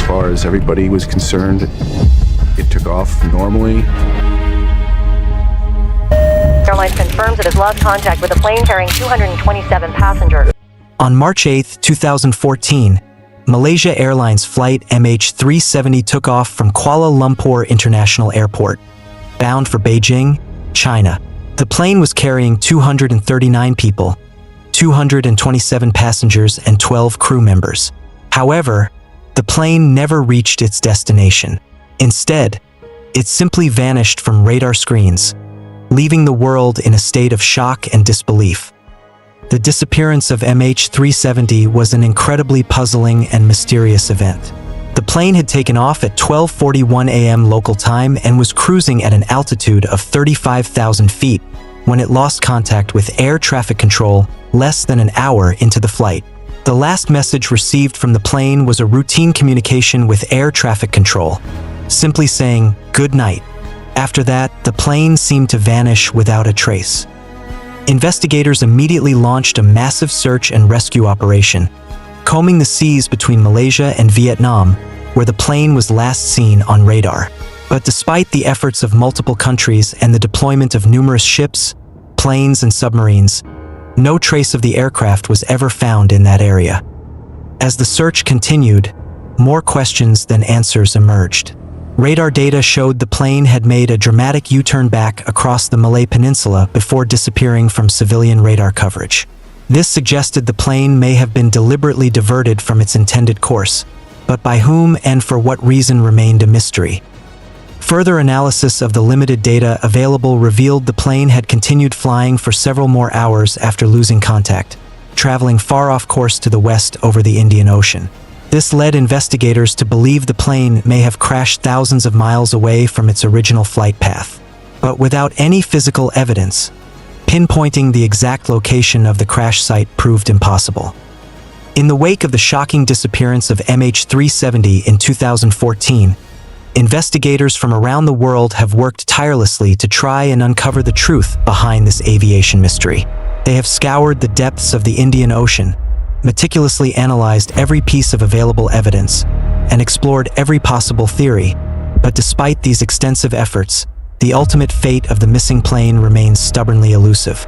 far as everybody was concerned, it took off normally. Airlines confirms it has lost contact with a plane carrying 227 passengers. On March 8, 2014, Malaysia Airlines flight MH370 took off from Kuala Lumpur International Airport, bound for Beijing, China. The plane was carrying 239 people, 227 passengers, and 12 crew members. However, the plane never reached its destination. Instead, it simply vanished from radar screens, leaving the world in a state of shock and disbelief. The disappearance of MH370 was an incredibly puzzling and mysterious event. The plane had taken off at 12:41 a.m. local time and was cruising at an altitude of 35,000 feet when it lost contact with air traffic control less than an hour into the flight. The last message received from the plane was a routine communication with air traffic control, simply saying, "Good night." After that, the plane seemed to vanish without a trace. Investigators immediately launched a massive search and rescue operation, combing the seas between Malaysia and Vietnam, where the plane was last seen on radar. But despite the efforts of multiple countries and the deployment of numerous ships, planes, and submarines, no trace of the aircraft was ever found in that area. As the search continued, more questions than answers emerged. Radar data showed the plane had made a dramatic U-turn back across the Malay Peninsula before disappearing from civilian radar coverage. This suggested the plane may have been deliberately diverted from its intended course, but by whom and for what reason remained a mystery. Further analysis of the limited data available revealed the plane had continued flying for several more hours after losing contact, traveling far off course to the west over the Indian Ocean. This led investigators to believe the plane may have crashed thousands of miles away from its original flight path. But without any physical evidence, pinpointing the exact location of the crash site proved impossible. In the wake of the shocking disappearance of MH370 in 2014, investigators from around the world have worked tirelessly to try and uncover the truth behind this aviation mystery. They have scoured the depths of the Indian Ocean, meticulously analyzed every piece of available evidence, and explored every possible theory. But despite these extensive efforts, the ultimate fate of the missing plane remains stubbornly elusive.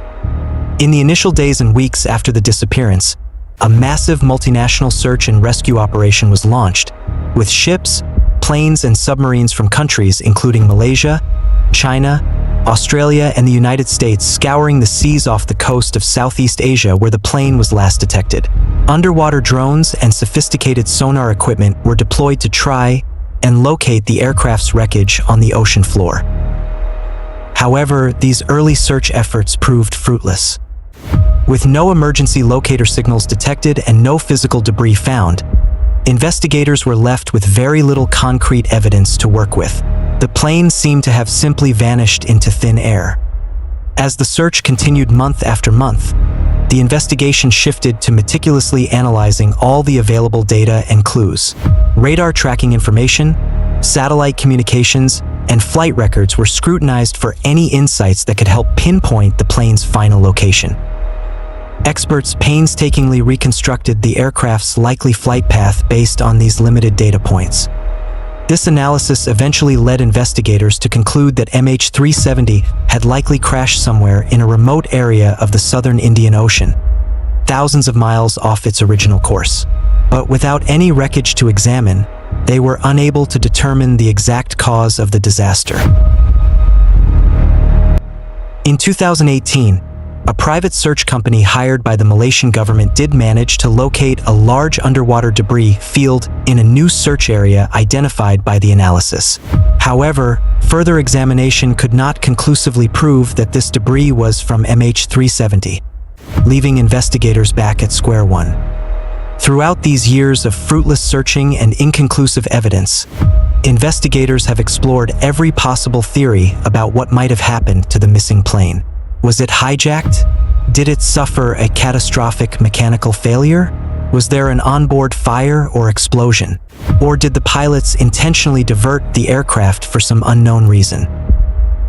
In the initial days and weeks after the disappearance, a massive multinational search and rescue operation was launched, with ships, planes, and submarines from countries including Malaysia, China, Australia, and the United States scouring the seas off the coast of Southeast Asia where the plane was last detected. Underwater drones and sophisticated sonar equipment were deployed to try and locate the aircraft's wreckage on the ocean floor. However, these early search efforts proved fruitless. With no emergency locator signals detected and no physical debris found, investigators were left with very little concrete evidence to work with. The plane seemed to have simply vanished into thin air. As the search continued month after month, the investigation shifted to meticulously analyzing all the available data and clues. Radar tracking information, satellite communications, and flight records were scrutinized for any insights that could help pinpoint the plane's final location. Experts painstakingly reconstructed the aircraft's likely flight path based on these limited data points. This analysis eventually led investigators to conclude that MH370 had likely crashed somewhere in a remote area of the southern Indian Ocean, thousands of miles off its original course. But without any wreckage to examine, they were unable to determine the exact cause of the disaster. In 2018, a private search company hired by the Malaysian government did manage to locate a large underwater debris field in a new search area identified by the analysis. However, further examination could not conclusively prove that this debris was from MH370, leaving investigators back at square one. Throughout these years of fruitless searching and inconclusive evidence, investigators have explored every possible theory about what might have happened to the missing plane. Was it hijacked? Did it suffer a catastrophic mechanical failure? Was there an onboard fire or explosion? Or did the pilots intentionally divert the aircraft for some unknown reason?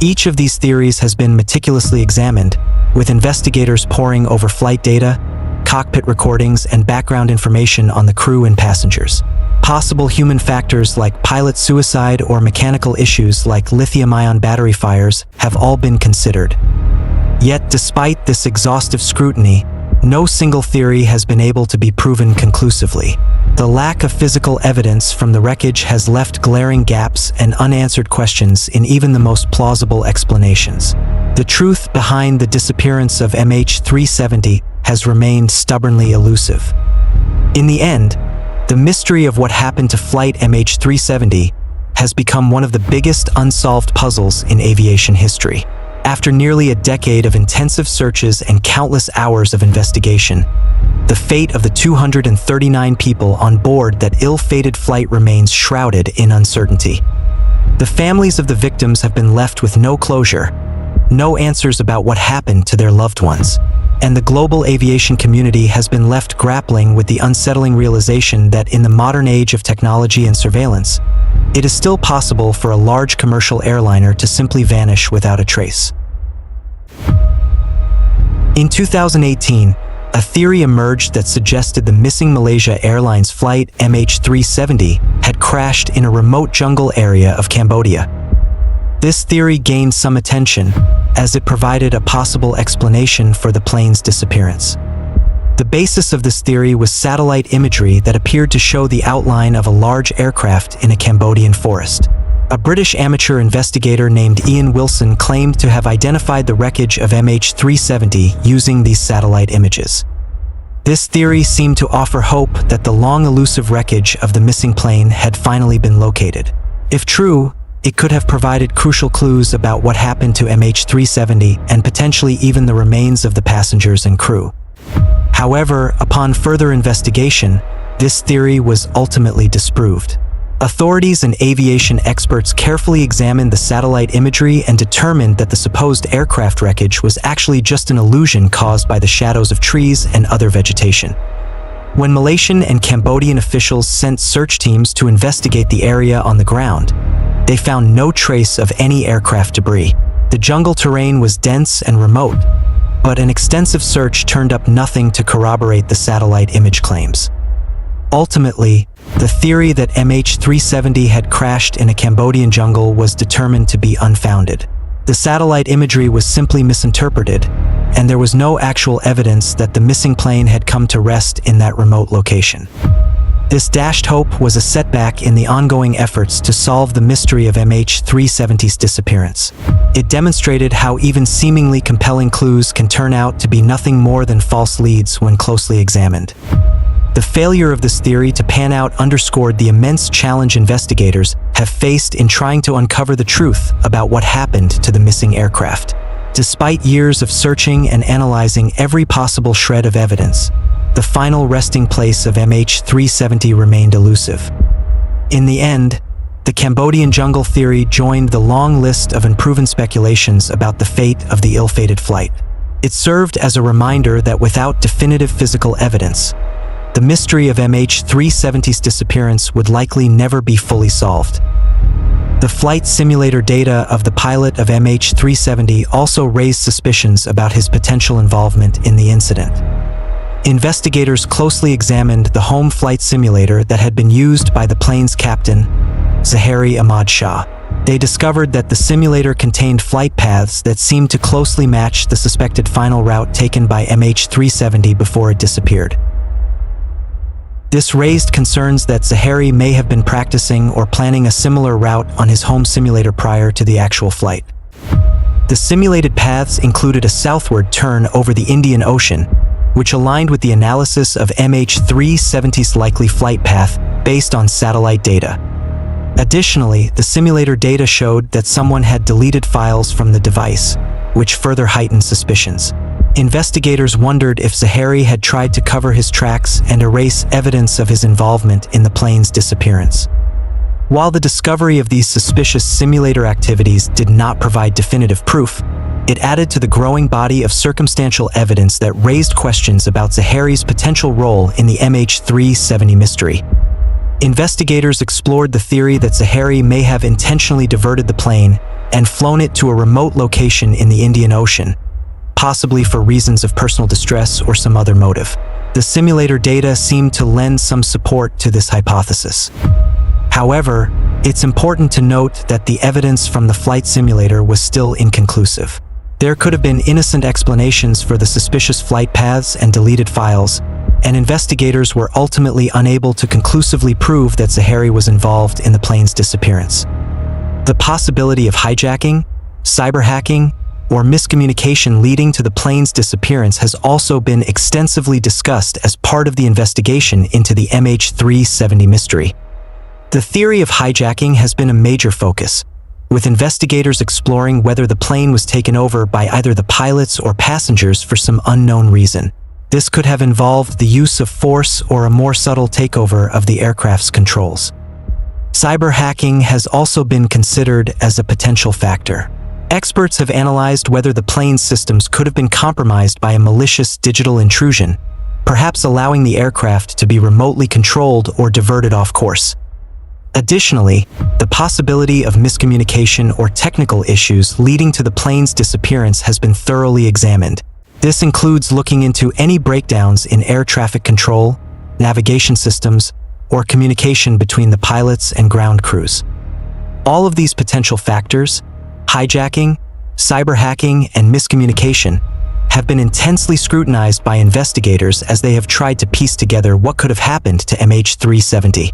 Each of these theories has been meticulously examined, with investigators poring over flight data, cockpit recordings, and background information on the crew and passengers. Possible human factors like pilot suicide or mechanical issues like lithium-ion battery fires have all been considered. Yet, despite this exhaustive scrutiny, no single theory has been able to be proven conclusively. The lack of physical evidence from the wreckage has left glaring gaps and unanswered questions in even the most plausible explanations. The truth behind the disappearance of MH370 has remained stubbornly elusive. In the end, the mystery of what happened to flight MH370 has become one of the biggest unsolved puzzles in aviation history. After nearly a decade of intensive searches and countless hours of investigation, the fate of the 239 people on board that ill-fated flight remains shrouded in uncertainty. The families of the victims have been left with no closure, no answers about what happened to their loved ones, and the global aviation community has been left grappling with the unsettling realization that in the modern age of technology and surveillance, it is still possible for a large commercial airliner to simply vanish without a trace. In 2018, a theory emerged that suggested the missing Malaysia Airlines flight MH370 had crashed in a remote jungle area of Cambodia. This theory gained some attention, as it provided a possible explanation for the plane's disappearance. The basis of this theory was satellite imagery that appeared to show the outline of a large aircraft in a Cambodian forest. A British amateur investigator named Ian Wilson claimed to have identified the wreckage of MH370 using these satellite images. This theory seemed to offer hope that the long elusive wreckage of the missing plane had finally been located. If true, it could have provided crucial clues about what happened to MH370 and potentially even the remains of the passengers and crew. However, upon further investigation, this theory was ultimately disproved. Authorities and aviation experts carefully examined the satellite imagery and determined that the supposed aircraft wreckage was actually just an illusion caused by the shadows of trees and other vegetation. When Malaysian and Cambodian officials sent search teams to investigate the area on the ground, they found no trace of any aircraft debris. The jungle terrain was dense and remote, but an extensive search turned up nothing to corroborate the satellite image claims. Ultimately, the theory that MH370 had crashed in a Cambodian jungle was determined to be unfounded. The satellite imagery was simply misinterpreted, and there was no actual evidence that the missing plane had come to rest in that remote location. This dashed hope was a setback in the ongoing efforts to solve the mystery of MH370's disappearance. It demonstrated how even seemingly compelling clues can turn out to be nothing more than false leads when closely examined. The failure of this theory to pan out underscored the immense challenge investigators have faced in trying to uncover the truth about what happened to the missing aircraft. Despite years of searching and analyzing every possible shred of evidence, the final resting place of MH370 remained elusive. In the end, the Cambodian jungle theory joined the long list of unproven speculations about the fate of the ill-fated flight. It served as a reminder that without definitive physical evidence, the mystery of MH370's disappearance would likely never be fully solved. The flight simulator data of the pilot of MH370 also raised suspicions about his potential involvement in the incident. Investigators closely examined the home flight simulator that had been used by the plane's captain, Zahari Ahmad Shah. They discovered that the simulator contained flight paths that seemed to closely match the suspected final route taken by MH370 before it disappeared. This raised concerns that Zahari may have been practicing or planning a similar route on his home simulator prior to the actual flight. The simulated paths included a southward turn over the Indian Ocean, which aligned with the analysis of MH370's likely flight path based on satellite data. Additionally, the simulator data showed that someone had deleted files from the device, which further heightened suspicions. Investigators wondered if Zahari had tried to cover his tracks and erase evidence of his involvement in the plane's disappearance. While the discovery of these suspicious simulator activities did not provide definitive proof, it added to the growing body of circumstantial evidence that raised questions about Zahari's potential role in the MH370 mystery. Investigators explored the theory that Zahari may have intentionally diverted the plane and flown it to a remote location in the Indian Ocean, possibly for reasons of personal distress or some other motive. The The simulator data seemed to lend some support to this hypothesis. However, it's important to note that the evidence from the flight simulator was still inconclusive. There could have been innocent explanations for the suspicious flight paths and deleted files, and investigators were ultimately unable to conclusively prove that Zahari was involved in the plane's disappearance. The possibility of hijacking, cyber hacking, or miscommunication leading to the plane's disappearance has also been extensively discussed as part of the investigation into the MH370 mystery. The theory of hijacking has been a major focus, with investigators exploring whether the plane was taken over by either the pilots or passengers for some unknown reason. This could have involved the use of force or a more subtle takeover of the aircraft's controls. Cyber hacking has also been considered as a potential factor. Experts have analyzed whether the plane's systems could have been compromised by a malicious digital intrusion, perhaps allowing the aircraft to be remotely controlled or diverted off course. Additionally, the possibility of miscommunication or technical issues leading to the plane's disappearance has been thoroughly examined. This includes looking into any breakdowns in air traffic control, navigation systems, or communication between the pilots and ground crews. All of these potential factors, hijacking, cyber hacking, and miscommunication, have been intensely scrutinized by investigators as they have tried to piece together what could have happened to MH370.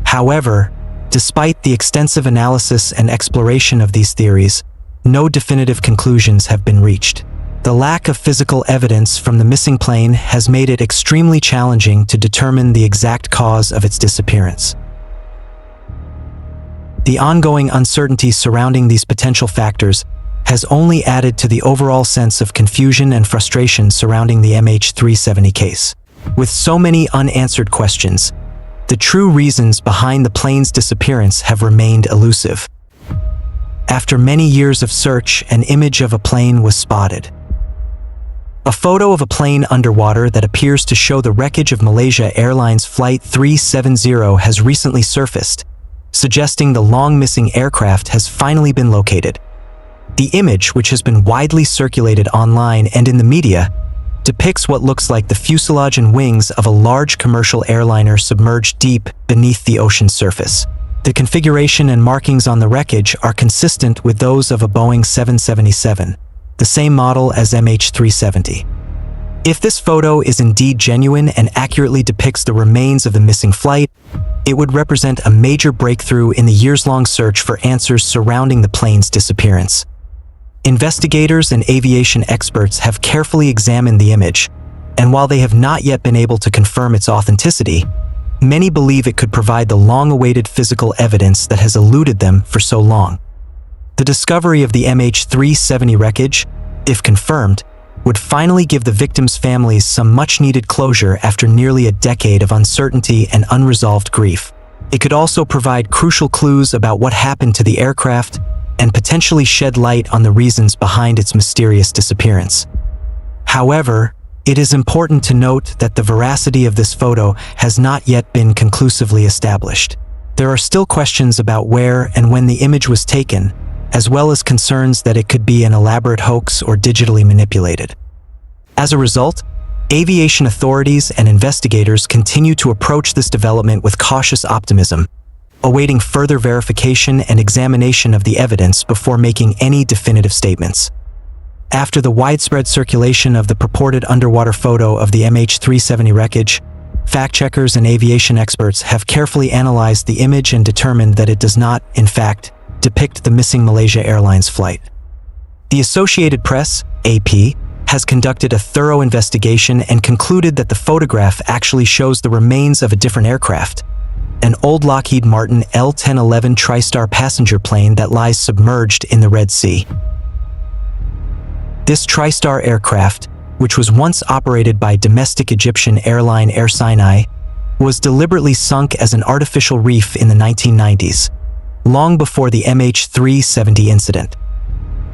However, despite the extensive analysis and exploration of these theories, no definitive conclusions have been reached. The lack of physical evidence from the missing plane has made it extremely challenging to determine the exact cause of its disappearance. The ongoing uncertainty surrounding these potential factors has only added to the overall sense of confusion and frustration surrounding the MH370 case. With so many unanswered questions, the true reasons behind the plane's disappearance have remained elusive. After many years of search, an image of a plane was spotted. A photo of a plane underwater that appears to show the wreckage of Malaysia Airlines Flight 370 has recently surfaced, suggesting the long-missing aircraft has finally been located. The image, which has been widely circulated online and in the media, depicts what looks like the fuselage and wings of a large commercial airliner submerged deep beneath the ocean's surface. The configuration and markings on the wreckage are consistent with those of a Boeing 777, the same model as MH370. If this photo is indeed genuine and accurately depicts the remains of the missing flight, it would represent a major breakthrough in the years-long search for answers surrounding the plane's disappearance. Investigators and aviation experts have carefully examined the image, and while they have not yet been able to confirm its authenticity, many believe it could provide the long-awaited physical evidence that has eluded them for so long. The discovery of the MH370 wreckage, if confirmed, would finally give the victims' families some much-needed closure after nearly a decade of uncertainty and unresolved grief. It could also provide crucial clues about what happened to the aircraft and potentially shed light on the reasons behind its mysterious disappearance. However, it is important to note that the veracity of this photo has not yet been conclusively established. There are still questions about where and when the image was taken, as well as concerns that it could be an elaborate hoax or digitally manipulated. As a result, aviation authorities and investigators continue to approach this development with cautious optimism, awaiting further verification and examination of the evidence before making any definitive statements. After the widespread circulation of the purported underwater photo of the MH370 wreckage, fact-checkers and aviation experts have carefully analyzed the image and determined that it does not, in fact, depict the missing Malaysia Airlines flight. The Associated Press, AP, has conducted a thorough investigation and concluded that the photograph actually shows the remains of a different aircraft, an old Lockheed Martin L-1011 TriStar passenger plane that lies submerged in the Red Sea. This TriStar aircraft, which was once operated by domestic Egyptian airline Air Sinai, was deliberately sunk as an artificial reef in the 1990s, long before the MH370 incident.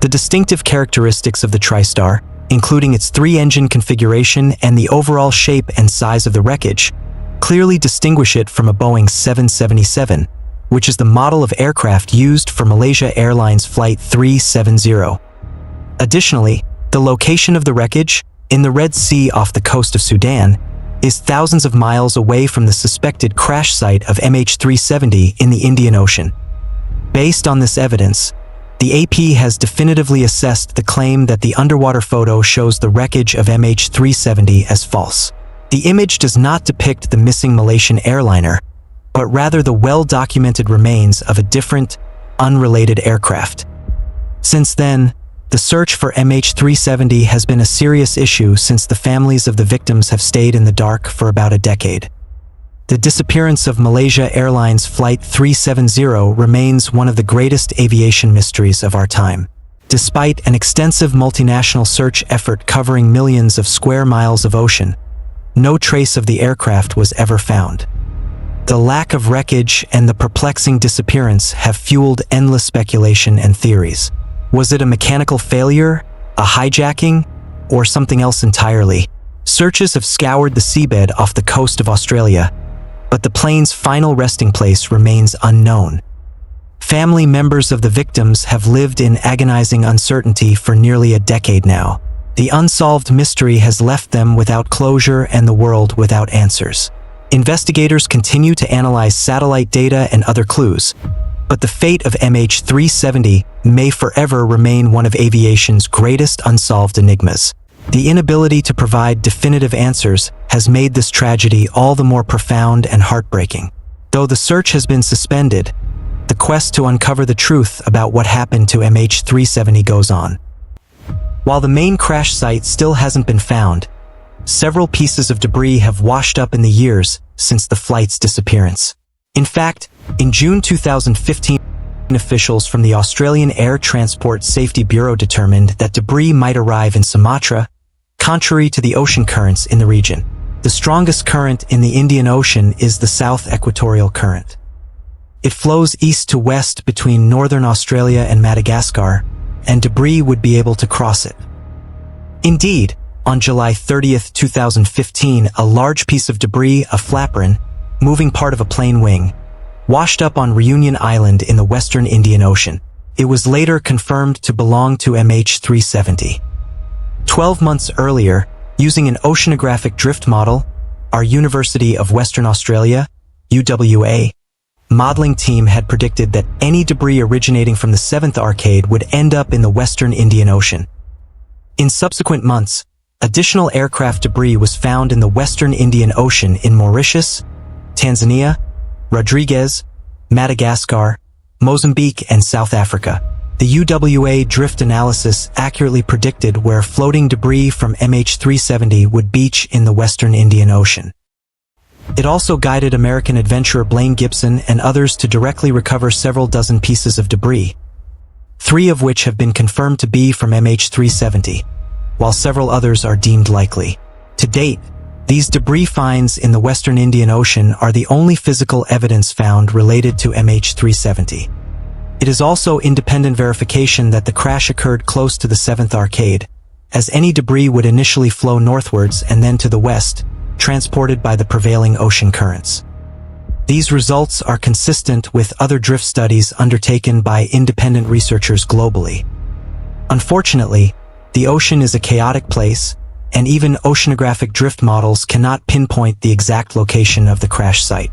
The distinctive characteristics of the TriStar, including its three-engine configuration and the overall shape and size of the wreckage, clearly distinguish it from a Boeing 777, which is the model of aircraft used for Malaysia Airlines Flight 370. Additionally, the location of the wreckage, in the Red Sea off the coast of Sudan, is thousands of miles away from the suspected crash site of MH370 in the Indian Ocean. Based on this evidence, the AP has definitively assessed the claim that the underwater photo shows the wreckage of MH370 as false. The image does not depict the missing Malaysian airliner, but rather the well-documented remains of a different, unrelated aircraft. Since then, the search for MH370 has been a serious issue since the families of the victims have stayed in the dark for about a decade. The disappearance of Malaysia Airlines Flight 370 remains one of the greatest aviation mysteries of our time. Despite an extensive multinational search effort covering millions of square miles of ocean, no trace of the aircraft was ever found. The lack of wreckage and the perplexing disappearance have fueled endless speculation and theories. Was it a mechanical failure, a hijacking, or something else entirely? Searches have scoured the seabed off the coast of Australia, but the plane's final resting place remains unknown. Family members of the victims have lived in agonizing uncertainty for nearly a decade now. The unsolved mystery has left them without closure and the world without answers. Investigators continue to analyze satellite data and other clues, but the fate of MH370 may forever remain one of aviation's greatest unsolved enigmas. The inability to provide definitive answers has made this tragedy all the more profound and heartbreaking. Though the search has been suspended, the quest to uncover the truth about what happened to MH370 goes on. While the main crash site still hasn't been found, several pieces of debris have washed up in the years since the flight's disappearance. In fact, in June 2015, officials from the Australian Air Transport Safety Bureau determined that debris might arrive in Sumatra, contrary to the ocean currents in the region. The strongest current in the Indian Ocean is the South Equatorial Current. It flows east to west between northern Australia and Madagascar, and debris would be able to cross it. Indeed, on July 30, 2015, a large piece of debris, a flaperon, moving part of a plane wing, washed up on Reunion Island in the western Indian Ocean. It was later confirmed to belong to MH370. 12 months earlier, using an oceanographic drift model, our University of Western Australia, UWA, modeling team had predicted that any debris originating from the 7th Arcade would end up in the western Indian Ocean. In subsequent months, additional aircraft debris was found in the western Indian Ocean in Mauritius, Tanzania, Rodriguez, Madagascar, Mozambique, and South Africa. The UWA drift analysis accurately predicted where floating debris from MH370 would beach in the western Indian Ocean. It also guided American adventurer Blaine Gibson and others to directly recover several dozen pieces of debris, 3 of which have been confirmed to be from MH370, while several others are deemed likely. To date, these debris finds in the western Indian Ocean are the only physical evidence found related to MH370. It is also independent verification that the crash occurred close to the 7th Arcade, as any debris would initially flow northwards and then to the west, transported by the prevailing ocean currents. These results are consistent with other drift studies undertaken by independent researchers globally. Unfortunately, the ocean is a chaotic place, and even oceanographic drift models cannot pinpoint the exact location of the crash site.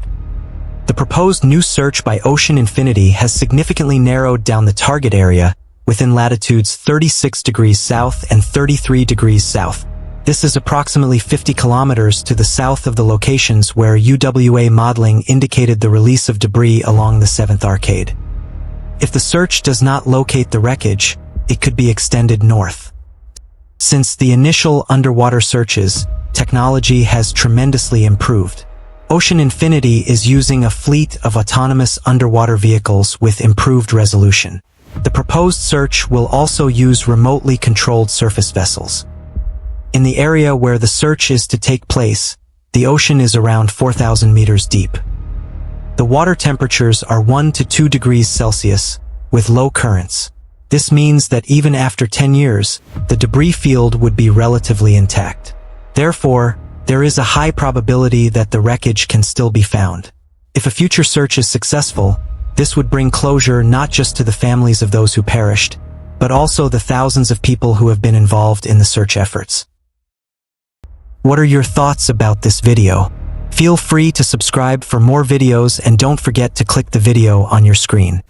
The proposed new search by Ocean Infinity has significantly narrowed down the target area within latitudes 36 degrees south and 33 degrees south. This is approximately 50 kilometers to the south of the locations where UWA modeling indicated the release of debris along the 7th Arcade. If the search does not locate the wreckage, it could be extended north. Since the initial underwater searches, technology has tremendously improved. Ocean Infinity is using a fleet of autonomous underwater vehicles with improved resolution. The proposed search will also use remotely controlled surface vessels. In the area where the search is to take place, the ocean is around 4,000 meters deep. The water temperatures are 1 to 2 degrees Celsius, with low currents. This means that even after 10 years, the debris field would be relatively intact. Therefore, there is a high probability that the wreckage can still be found. If a future search is successful, this would bring closure not just to the families of those who perished, but also the thousands of people who have been involved in the search efforts. What are your thoughts about this video? Feel free to subscribe for more videos and don't forget to click the video on your screen.